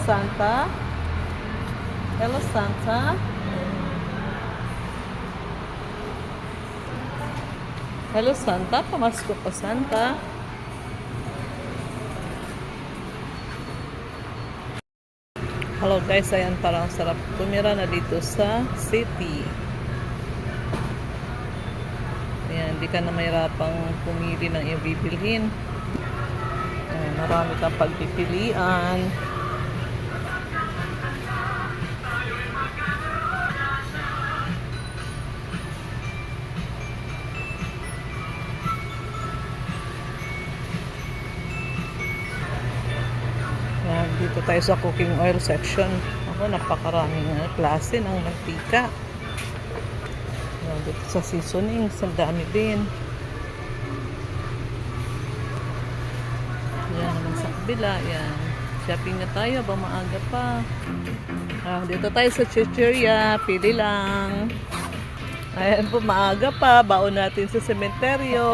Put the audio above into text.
Santa. Hello, Santa. Hello, Santa. Pamasko pa, Santa. Hello guys, ayan, parang sarap tumira na dito sa city. Ayan, hindi ka na mahirapang pumili ng iyong bibilhin. Ayan, marami kang pagpipilian. Ayan, dito tayo sa cooking oil section. Ako, napakaraming klase ng mantika. Ayan, dito sa seasonings, ang dami din. Ayan naman sa kabila. Ayan, shopping na tayo, ba maaga pa. Dito tayo sa chicheria, pili lang. Ayan po, maaga pa, baon natin sa sementeryo.